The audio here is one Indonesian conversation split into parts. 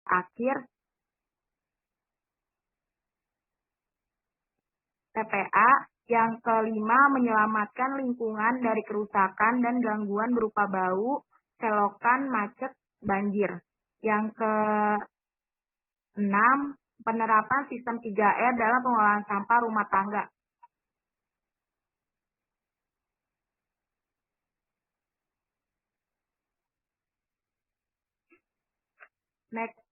akhir TPA. Yang kelima, menyelamatkan lingkungan dari kerusakan dan gangguan berupa bau, selokan, macet, banjir. Yang keenam, penerapan sistem 3R dalam pengolahan sampah rumah tangga. Next.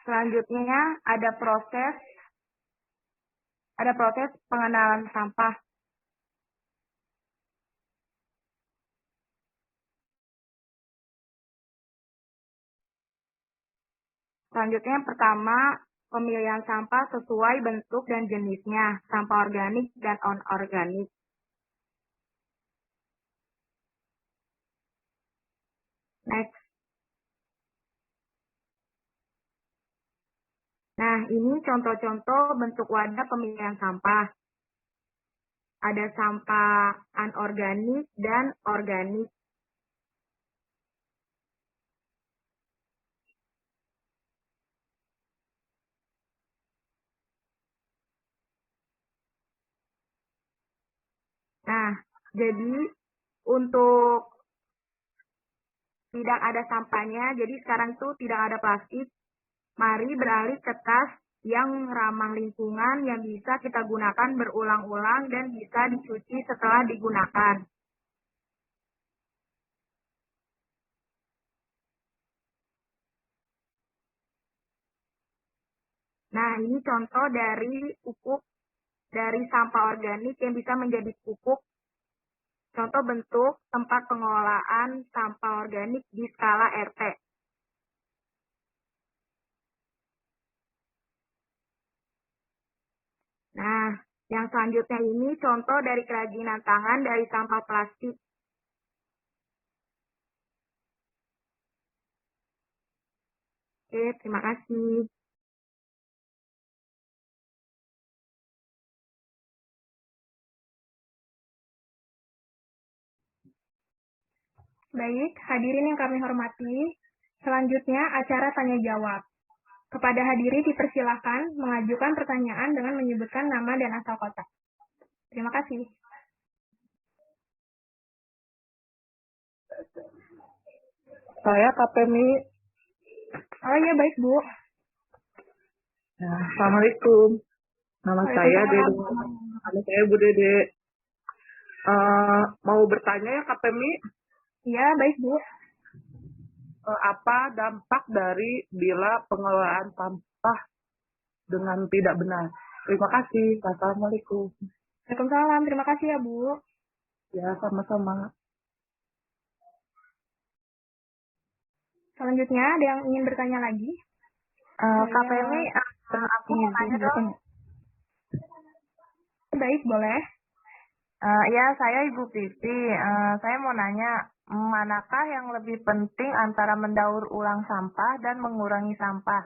Selanjutnya ada proses pengenalan sampah. Selanjutnya yang pertama, pemilihan sampah sesuai bentuk dan jenisnya, sampah organik dan anorganik. Next. Nah, ini contoh-contoh bentuk wadah pemilihan sampah. Ada sampah anorganik dan organik. Nah, jadi untuk tidak ada sampahnya, jadi sekarang tuh tidak ada plastik. Mari beralih ke tas yang ramah lingkungan yang bisa kita gunakan berulang-ulang dan bisa dicuci setelah digunakan. Nah, ini contoh dari pupuk dari sampah organik yang bisa menjadi pupuk. Contoh bentuk tempat pengolahan sampah organik di skala RT. Nah, yang selanjutnya ini contoh dari kerajinan tangan dari sampah plastik. Oke, terima kasih. Baik, hadirin yang kami hormati, selanjutnya acara tanya jawab. Kepada hadirin dipersilakan mengajukan pertanyaan dengan menyebutkan nama dan asal kota. Terima kasih. Saya KPMI. Oh iya, baik Bu. Ya, Assalamualaikum. Nama saya Dede. Nama saya Bu Dede. Mau bertanya ya KPMI? Iya, baik Bu. Apa dampak dari bila pengelolaan sampah dengan tidak benar? Terima kasih. Assalamualaikum. Waalaikumsalam. Terima kasih ya Bu. Ya, sama-sama. Selanjutnya ada yang ingin bertanya lagi? KPMI, aku mau tanya dong. Baik, boleh. Ya, saya Ibu Pipi. Saya mau nanya, manakah yang lebih penting antara mendaur ulang sampah dan mengurangi sampah?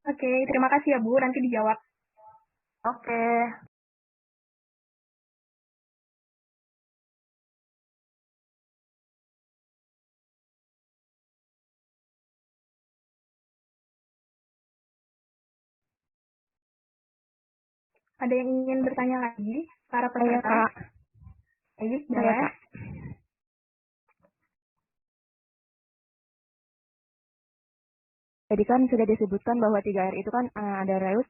Oke, terima kasih ya Bu. Nanti dijawab. Oke. Ada yang ingin bertanya lagi? Para peserta? Kak. Baik, boleh. Kak. Tadi kan sudah disebutkan bahwa 3R itu kan ada reuse,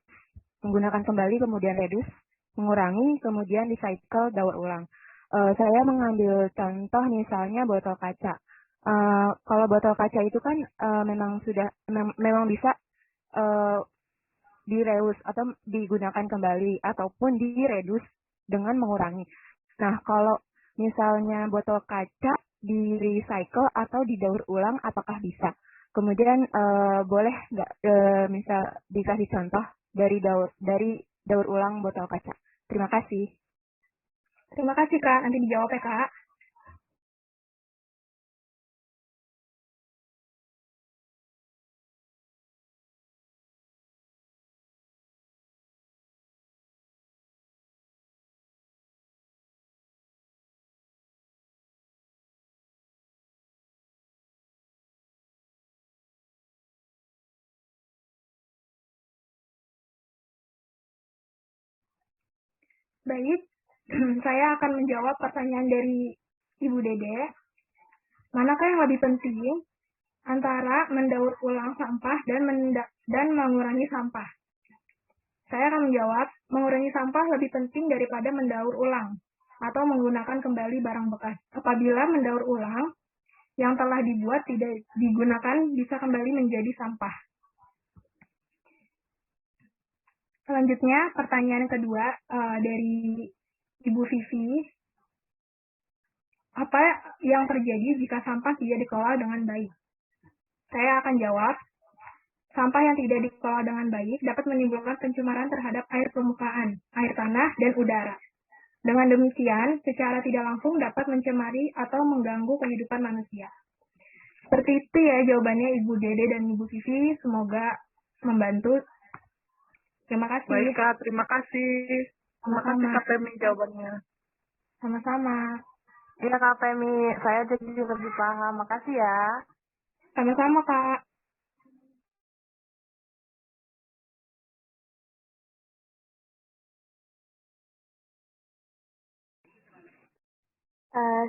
menggunakan kembali, kemudian reduce, mengurangi, kemudian recycle, daur ulang. Saya mengambil contoh misalnya botol kaca. Kalau botol kaca itu kan memang bisa direuse atau digunakan kembali ataupun direduce dengan mengurangi. Nah, kalau misalnya botol kaca di recycle atau didaur ulang, apakah bisa? Kemudian boleh nggak misal dikasih contoh dari daur ulang botol kaca? Terima kasih. Terima kasih Kak. Nanti dijawab ya Kak. Baik, saya akan menjawab pertanyaan dari Ibu Dede. Manakah yang lebih penting antara mendaur ulang sampah dan mengurangi sampah? Saya akan menjawab, mengurangi sampah lebih penting daripada mendaur ulang atau menggunakan kembali barang bekas. Apabila mendaur ulang, yang telah dibuat tidak digunakan bisa kembali menjadi sampah. Selanjutnya, pertanyaan kedua dari Ibu Vivi. Apa yang terjadi jika sampah tidak dikelola dengan baik? Saya akan jawab, sampah yang tidak dikelola dengan baik dapat menimbulkan pencemaran terhadap air permukaan, air tanah, dan udara. Dengan demikian, secara tidak langsung dapat mencemari atau mengganggu kehidupan manusia. Seperti itu ya jawabannya Ibu Dede dan Ibu Vivi. Semoga membantu. Terima kasih. Baik, Kak. Terima kasih. Terima kasih, Sama-sama. Kak Femi, jawabannya. Sama-sama. Iya Kak Femi, saya jadi lebih paham. Makasih ya. Sama-sama, Kak.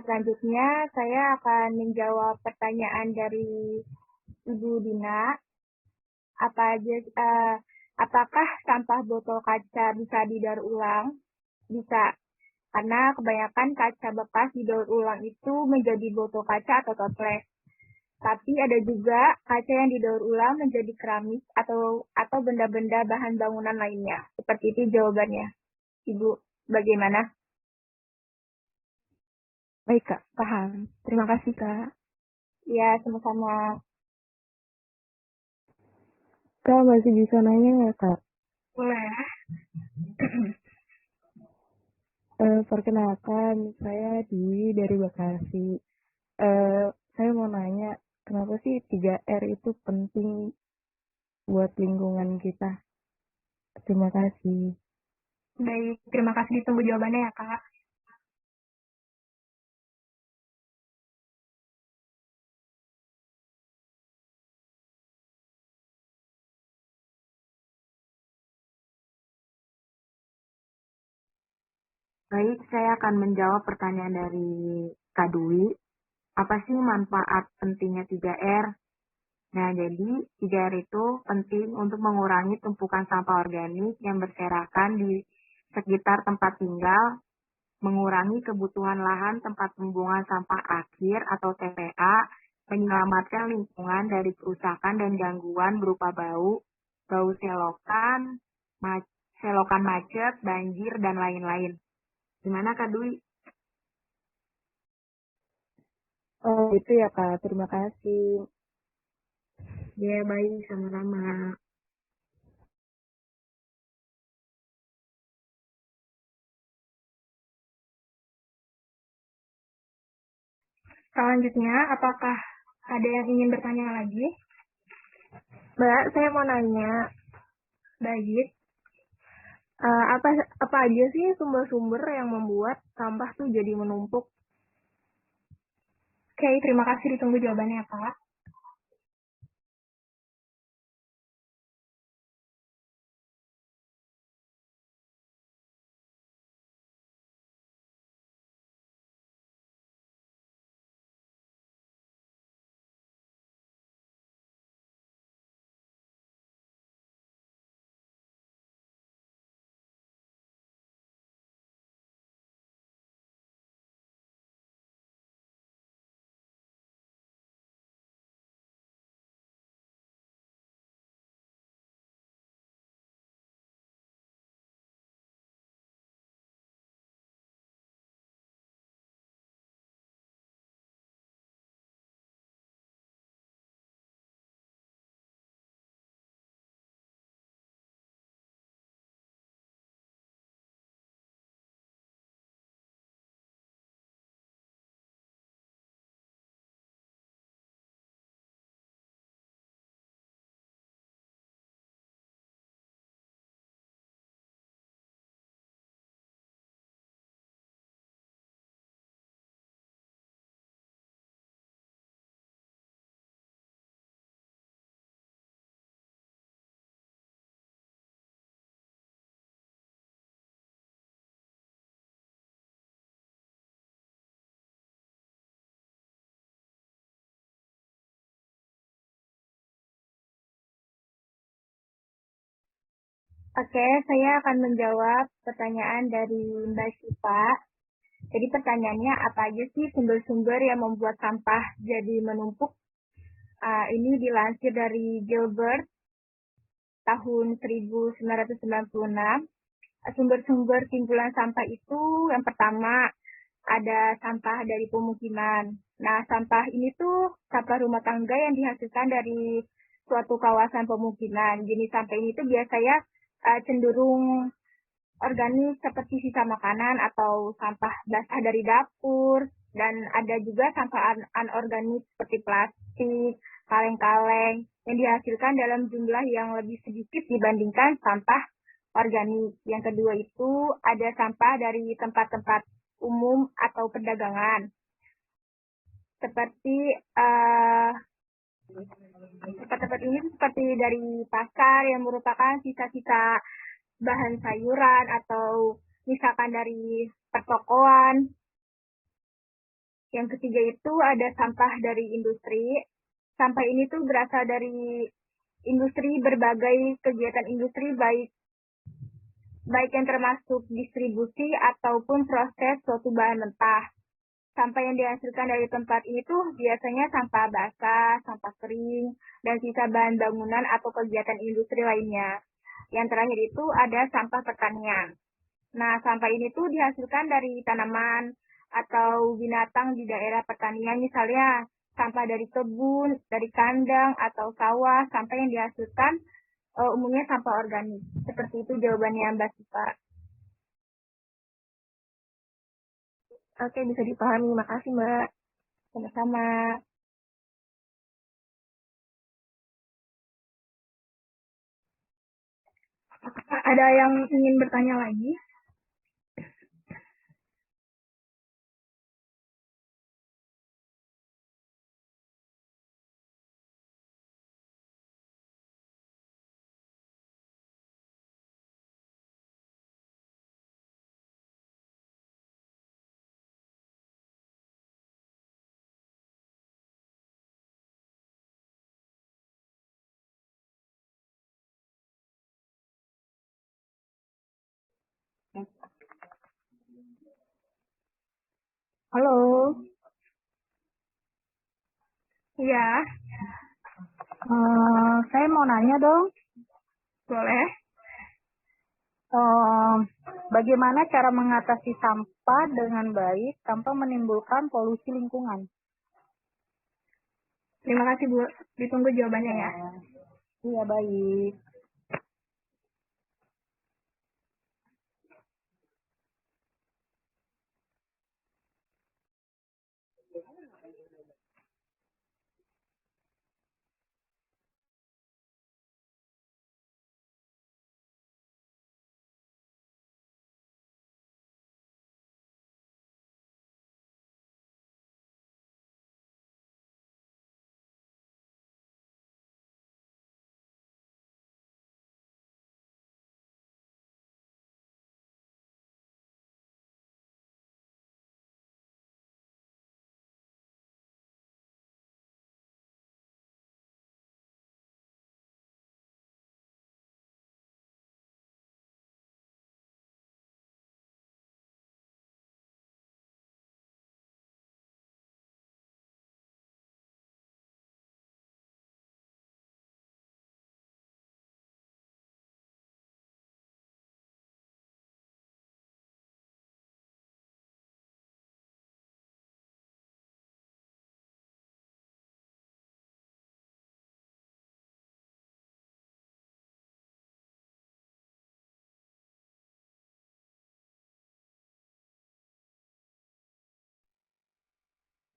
Selanjutnya saya akan menjawab pertanyaan dari Ibu Dina. Apakah sampah botol kaca bisa didaur ulang? Bisa, karena kebanyakan kaca bekas didaur ulang itu menjadi botol kaca atau toples. Tapi ada juga kaca yang didaur ulang menjadi keramik atau benda-benda bahan bangunan lainnya. Seperti itu jawabannya. Ibu, bagaimana? Baik, Kak. Paham. Terima kasih, Kak. Ya, sama-sama. Kak, masih bisa nanya nggak, Kak? Boleh. Perkenalkan, saya Dwi dari Bekasi. Saya mau nanya, kenapa sih 3R itu penting buat lingkungan kita? Terima kasih. Baik, terima kasih, ditunggu jawabannya ya, Kak. Baik, saya akan menjawab pertanyaan dari Kak Dwi. Apa sih manfaat pentingnya 3R? Nah, jadi 3R itu penting untuk mengurangi tumpukan sampah organik yang berserakan di sekitar tempat tinggal, mengurangi kebutuhan lahan tempat pembuangan sampah akhir atau TPA, menyelamatkan lingkungan dari kerusakan dan gangguan berupa bau selokan macet, banjir, dan lain-lain. Gimana Kak Dwi? Oh, itu ya Kak. Terima kasih. Ya, baik. Sama-sama. Selanjutnya, apakah ada yang ingin bertanya lagi? Mbak, saya mau nanya, Baik. apa aja sih sumber-sumber yang membuat sampah tuh jadi menumpuk? Oke, terima kasih, ditunggu jawabannya ya, Kak. Oke, saya akan menjawab pertanyaan dari Mbak Syifa. Jadi pertanyaannya apa aja sih sumber-sumber yang membuat sampah jadi menumpuk? Ini dilansir dari Gilbert tahun 1996. Sumber-sumber timbulan sampah itu yang pertama ada sampah dari pemukiman. Nah, sampah ini tuh sampah rumah tangga yang dihasilkan dari suatu kawasan pemukiman. Jenis sampah ini tuh biasanya cenderung organik seperti sisa makanan atau sampah basah dari dapur, dan ada juga sampah anorganik seperti plastik, kaleng-kaleng yang dihasilkan dalam jumlah yang lebih sedikit dibandingkan sampah organik. Yang kedua itu ada sampah dari tempat-tempat umum atau perdagangan seperti tempat-tempat ini seperti dari pasar yang merupakan sisa-sisa bahan sayuran atau misalkan dari pertokoan. Yang ketiga itu ada sampah dari industri. Sampah ini tuh berasal dari industri, berbagai kegiatan industri, baik yang termasuk distribusi ataupun proses suatu bahan mentah. Sampah yang dihasilkan dari tempat ini tuh biasanya sampah basah, sampah kering, dan sisa bahan bangunan atau kegiatan industri lainnya. Yang terakhir itu ada sampah pertanian. Nah, sampah ini tuh dihasilkan dari tanaman atau binatang di daerah pertanian, misalnya sampah dari kebun, dari kandang, atau sawah, sampah yang dihasilkan umumnya sampah organik. Seperti itu jawabannya Mbak Sipa. Oke, bisa dipahami. Makasih, Mbak. Sama-sama. Ada yang ingin bertanya lagi? Halo. Iya, Saya mau nanya dong. boleh. Bagaimana cara mengatasi sampah dengan baik tanpa menimbulkan polusi lingkungan? Terima kasih, Bu. Ditunggu jawabannya ya. Iya, baik.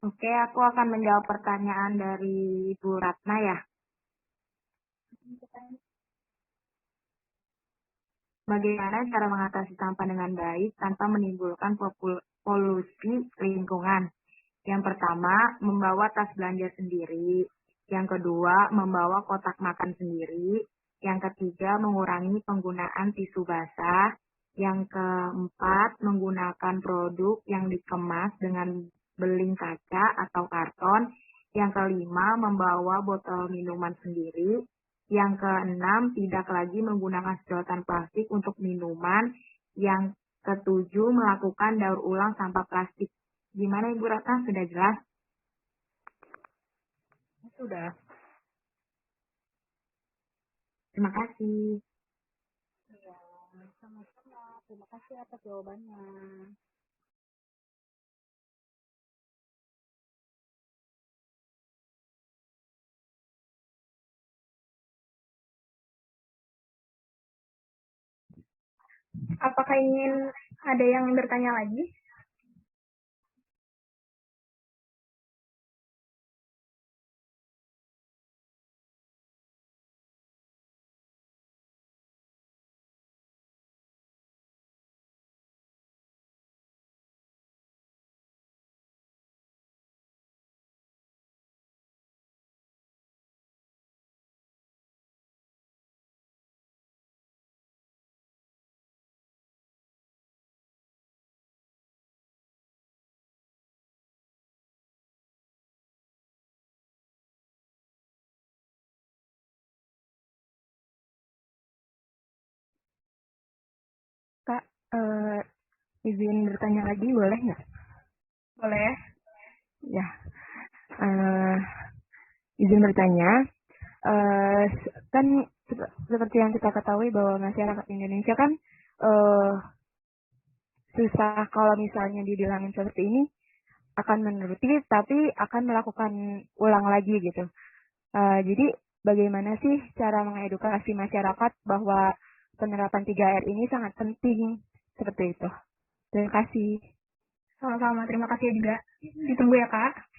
Oke, aku akan menjawab pertanyaan dari Bu Ratna ya. Bagaimana cara mengatasi sampah dengan baik tanpa menimbulkan polusi lingkungan? Yang pertama, membawa tas belanja sendiri. Yang kedua, membawa kotak makan sendiri. Yang ketiga, mengurangi penggunaan tisu basah. Yang keempat, menggunakan produk yang dikemas dengan beling kaca atau karton. Yang kelima, membawa botol minuman sendiri. Yang keenam, tidak lagi menggunakan sedotan plastik untuk minuman. Yang ketujuh, melakukan daur ulang sampah plastik. Gimana Ibu Ratna? Sudah jelas? Sudah. Terima kasih. Sama-sama. Terima kasih atas jawabannya. Apakah ingin ada yang bertanya lagi? Kak, izin bertanya lagi boleh nggak? Boleh. Ya, eh, izin bertanya. Kan seperti yang kita ketahui bahwa masyarakat Indonesia kan eh, susah kalau misalnya dibilangin seperti ini akan menuruti, tapi akan melakukan ulang lagi gitu. Jadi bagaimana sih cara mengedukasi masyarakat bahwa penerapan 3R ini sangat penting seperti itu? Terima kasih. Sama-sama. Terima kasih juga. Ditunggu ya, Kak.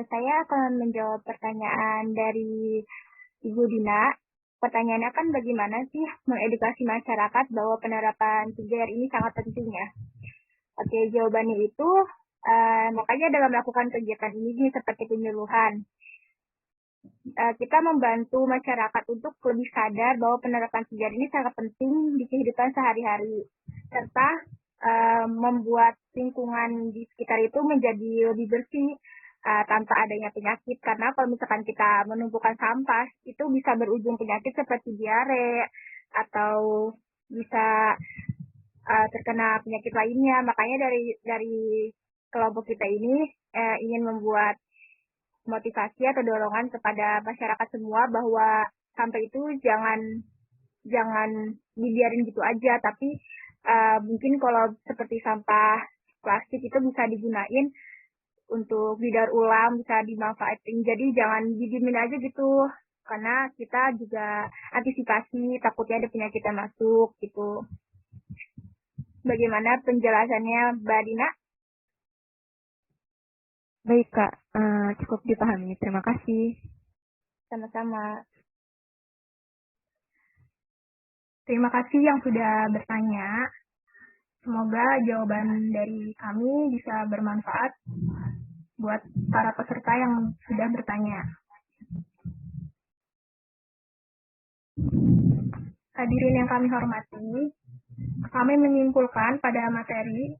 Saya akan menjawab pertanyaan dari Ibu Dina. Pertanyaannya kan bagaimana sih mengedukasi masyarakat bahwa penerapan 3R ini sangat penting ya? Oke, jawabannya itu makanya dalam melakukan kegiatan ini seperti penyuluhan, kita membantu masyarakat untuk lebih sadar bahwa penerapan 3R ini sangat penting di kehidupan sehari-hari, serta membuat lingkungan di sekitar itu menjadi lebih bersih tanpa adanya penyakit. Karena kalau misalkan kita menumpukan sampah, itu bisa berujung penyakit seperti diare atau bisa terkena penyakit lainnya. Makanya dari kelompok kita ini ingin membuat motivasi atau dorongan kepada masyarakat semua bahwa sampah itu jangan dibiarin gitu aja, tapi mungkin kalau seperti sampah plastik itu bisa digunain untuk didaur ulang, bisa dimanfaatin. Jadi jangan didiemin aja gitu, karena kita juga antisipasi takutnya ada penyakit yang masuk gitu. Bagaimana penjelasannya, Mbak Dina? Baik, Kak. Cukup dipahami. Terima kasih. Sama-sama. Terima kasih yang sudah bertanya. Semoga jawaban dari kami bisa bermanfaat buat para peserta yang sudah bertanya. Hadirin yang kami hormati, kami menyimpulkan pada materi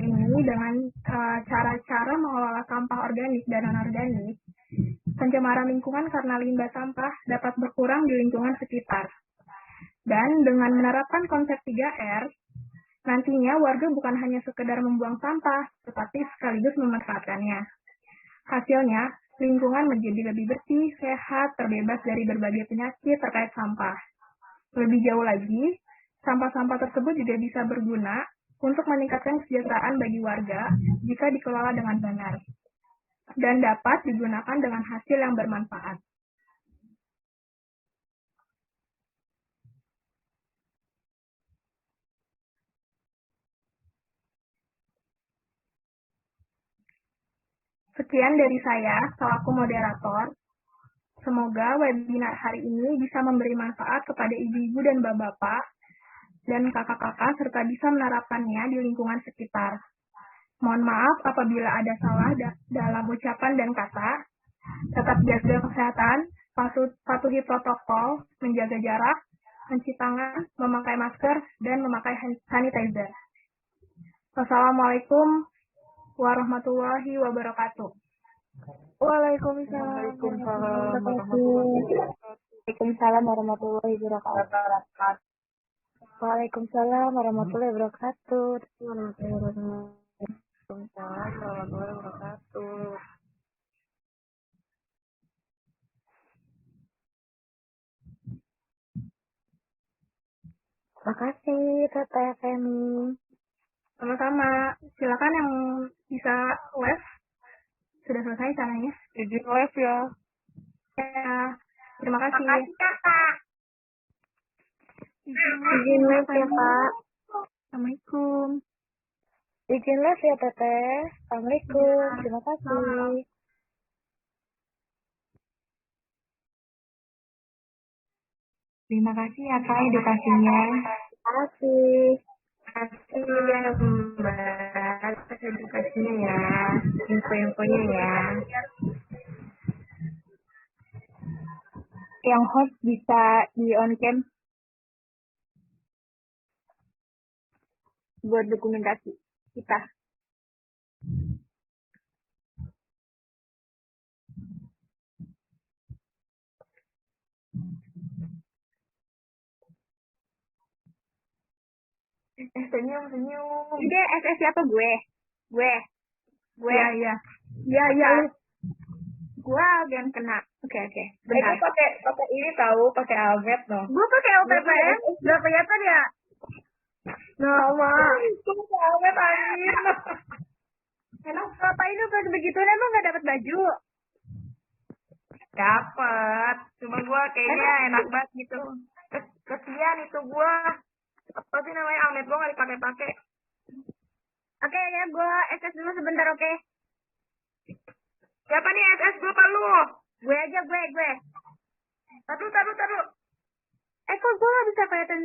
ini dengan cara-cara mengelola sampah organik dan non-organik, pencemaran lingkungan karena limbah sampah dapat berkurang di lingkungan sekitar. Dan dengan menerapkan konsep 3R, nantinya warga bukan hanya sekedar membuang sampah, tetapi sekaligus memanfaatkannya. Hasilnya, lingkungan menjadi lebih bersih, sehat, terbebas dari berbagai penyakit terkait sampah. Lebih jauh lagi, sampah-sampah tersebut juga bisa berguna untuk meningkatkan kesejahteraan bagi warga jika dikelola dengan benar, dan dapat digunakan dengan hasil yang bermanfaat. Sekian dari saya, selaku moderator. Semoga webinar hari ini bisa memberi manfaat kepada ibu-ibu dan bapak-bapak dan kakak-kakak serta bisa menerapkannya di lingkungan sekitar. Mohon maaf apabila ada salah dalam ucapan dan kata. Tetap jaga kesehatan, patuhi protokol, menjaga jarak, mencuci tangan, memakai masker, dan memakai sanitizer. Wassalamualaikum warahmatullahi wabarakatuh. Waalaikumsalam warahmatullahi wabarakatuh. Waalaikumsalam warahmatullahi wabarakatuh. Waalaikumsalam warahmatullahi wabarakatuh. Waalaikumsalam warahmatullahi wabarakatuh. Makasih, Teteh Femi. Sama-sama. Silakan yang bisa live. Sudah selesai caranya. Izin live ya. Ya, terima kasih. Makasih, Kakak. Izin live ya, Pak. Assalamualaikum. Izin live ya, Teteh. Assalamualaikum. Terima kasih. Terima kasih ya Kak edukasinya. Terima kasih. Terima kasih ya Mbak atas edukasinya ya, info-infonya ya. Yang host bisa di on cam buat dokumentasi kita. Senyum. Dia SS siapa gue? Gue. Iya. Gue yang kena. Oke. Itu pakai ini tahu, pakai almet loh. Gue pakai LPPM. Berapa ya kan ya? Nama. Itu pakai almet angin. Emang ngapain lu pas begitu emang gak dapat baju? Dapat. Cuma gua kayaknya enak banget gitu. Kesian itu gua. Apa sih namanya almet gua nggak dipakai-pakai. Oke ya, gue SS dulu sebentar, oke? Siapa nih SS gue apa lu? Gue aja, gue. Taruh. Kok gue gak bisa kelihatan?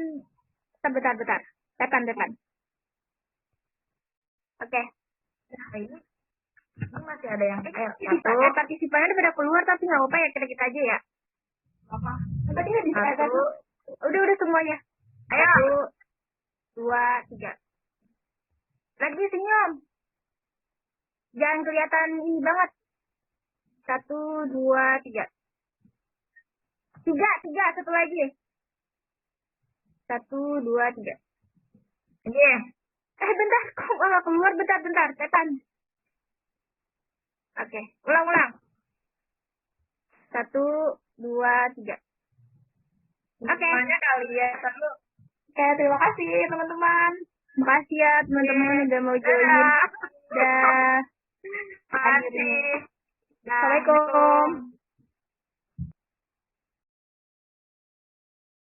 Bentar. Depan. Oke. Nah, ini masih ada yang Partisipannya udah pada keluar tapi nggak apa-apa ya, kita aja ya. apa? Tadi nggak bisa ada. Satu. Udah semuanya. Ayo. 1, 2, 3. Lagi senyum. Jangan kelihatan ini banget. 1, 2, 3. 3, satu lagi. 1, 2, 3. Ini. Bentar, kok malah keluar? Bentar, Tetan. Oke, ulang. 1, 2, 3. Oke. Semuanya kali ya. Satu. Oke, terima kasih teman-teman. Makasih ya teman-teman udah mau join. Dadah. Dah. Makasih. Assalamualaikum.